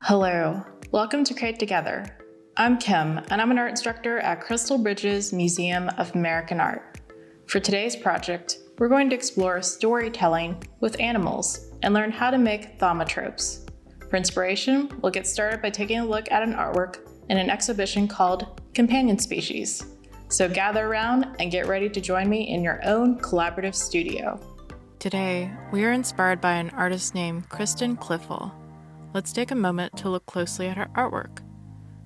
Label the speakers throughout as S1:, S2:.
S1: Hello, welcome to Create Together. I'm Kim, and I'm an art instructor at Crystal Bridges Museum of American Art. For today's project, we're going to explore storytelling with animals and learn how to make thaumatropes. For inspiration, we'll get started by taking a look at an artwork in an exhibition called Companion Species. So gather around and get ready to join me in your own collaborative studio.
S2: Today, we are inspired by an artist named Kristen Cliffel. Let's take a moment to look closely at her artwork.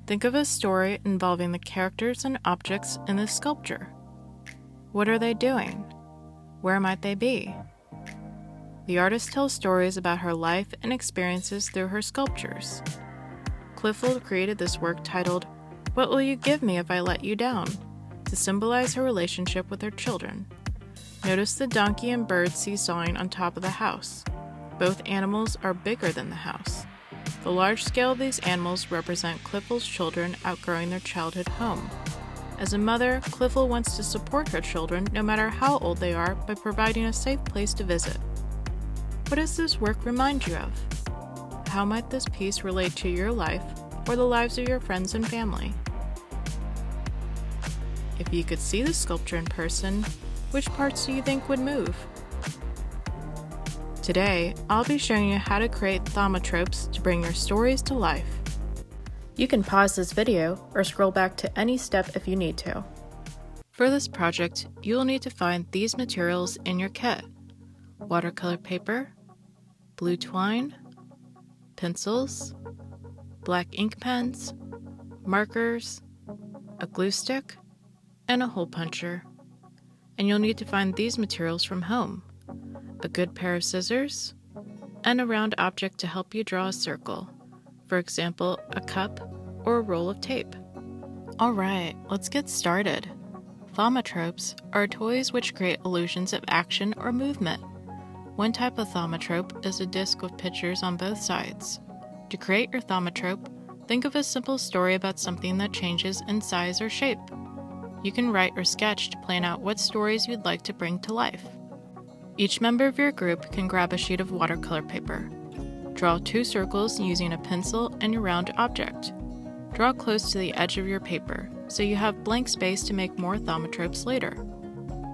S2: Think of a story involving the characters and objects in this sculpture. What are they doing? Where might they be? The artist tells stories about her life and experiences through her sculptures. Cliffel created this work titled, "What Will You Give Me If I Let You Down?" to symbolize her relationship with her children. Notice the donkey and bird seesawing on top of the house. Both animals are bigger than the house. The large scale of these animals represent Cliffel's children outgrowing their childhood home. As a mother, Cliffel wants to support her children no matter how old they are by providing a safe place to visit. What does this work remind you of? How might this piece relate to your life or the lives of your friends and family? If you could see the sculpture in person, which parts do you think would move? Today, I'll be showing you how to create thaumatropes to bring your stories to life. You can pause this video or scroll back to any step if you need to. For this project, you will need to find these materials in your kit: watercolor paper, blue twine, pencils, black ink pens, markers, a glue stick, and a hole puncher. And you'll need to find these materials from home: a good pair of scissors, and a round object to help you draw a circle, for example, a cup or a roll of tape. Alright, let's get started. Thaumatropes are toys which create illusions of action or movement. One type of thaumatrope is a disc with pictures on both sides. To create your thaumatrope, think of a simple story about something that changes in size or shape. You can write or sketch to plan out what stories you'd like to bring to life. Each member of your group can grab a sheet of watercolor paper. Draw 2 circles using a pencil and your round object. Draw close to the edge of your paper, so you have blank space to make more thaumatropes later.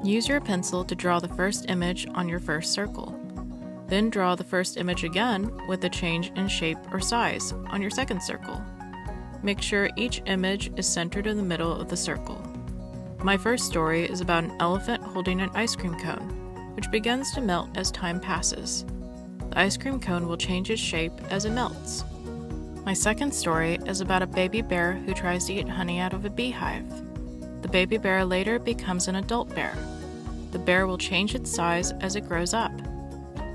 S2: Use your pencil to draw the first image on your first circle. Then draw the first image again with a change in shape or size on your second circle. Make sure each image is centered in the middle of the circle. My first story is about an elephant holding an ice cream cone, which begins to melt as time passes. The ice cream cone will change its shape as it melts. My second story is about a baby bear who tries to eat honey out of a beehive. The baby bear later becomes an adult bear. The bear will change its size as it grows up.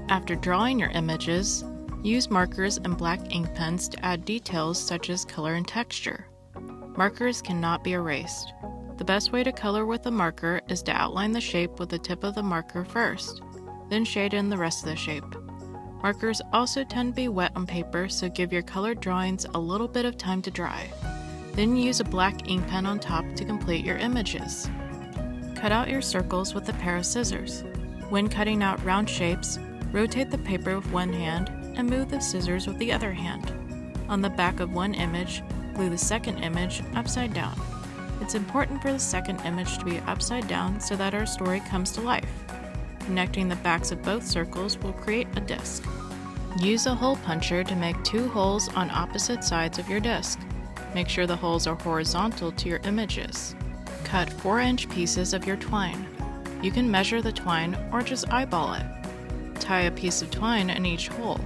S2: After drawing your images, use markers and black ink pens to add details such as color and texture. Markers cannot be erased. The best way to color with a marker is to outline the shape with the tip of the marker first, then shade in the rest of the shape. Markers also tend to be wet on paper, so give your colored drawings a little bit of time to dry. Then use a black ink pen on top to complete your images. Cut out your circles with a pair of scissors. When cutting out round shapes, rotate the paper with one hand and move the scissors with the other hand. On the back of one image, glue the second image upside down. It's important for the second image to be upside down so that our story comes to life. Connecting the backs of both circles will create a disc. Use a hole puncher to make 2 holes on opposite sides of your disc. Make sure the holes are horizontal to your images. Cut 4-inch pieces of your twine. You can measure the twine or just eyeball it. Tie a piece of twine in each hole.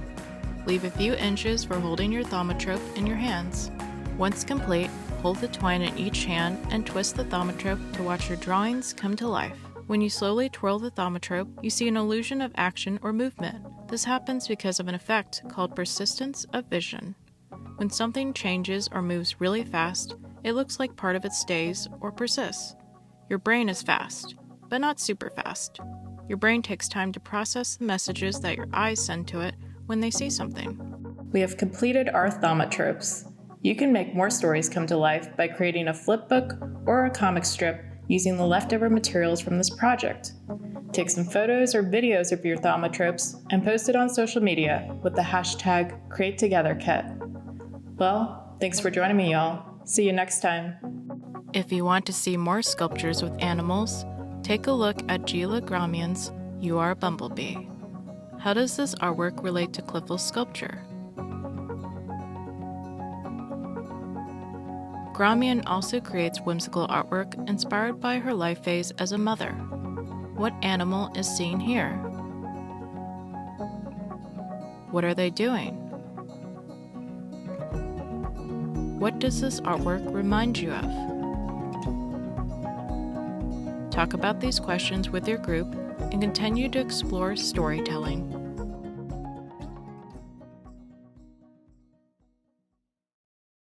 S2: Leave a few inches for holding your thaumatrope in your hands. Once complete, hold the twine in each hand and twist the thaumatrope to watch your drawings come to life. When you slowly twirl the thaumatrope, you see an illusion of action or movement. This happens because of an effect called persistence of vision. When something changes or moves really fast, it looks like part of it stays or persists. Your brain is fast, but not super fast. Your brain takes time to process the messages that your eyes send to it when they see something.
S1: We have completed our thaumatropes. You can make more stories come to life by creating a flip book or a comic strip using the leftover materials from this project. Take some photos or videos of your thaumatropes and post it on social media with the hashtag CreateTogetherKit. Well, thanks for joining me, y'all. See you next time.
S2: If you want to see more sculptures with animals, take a look at Gila Gramian's You Are a Bumblebee. How does this artwork relate to Cliffle's sculpture? Gramian also creates whimsical artwork inspired by her life phase as a mother. What animal is seen here? What are they doing? What does this artwork remind you of? Talk about these questions with your group and continue to explore storytelling.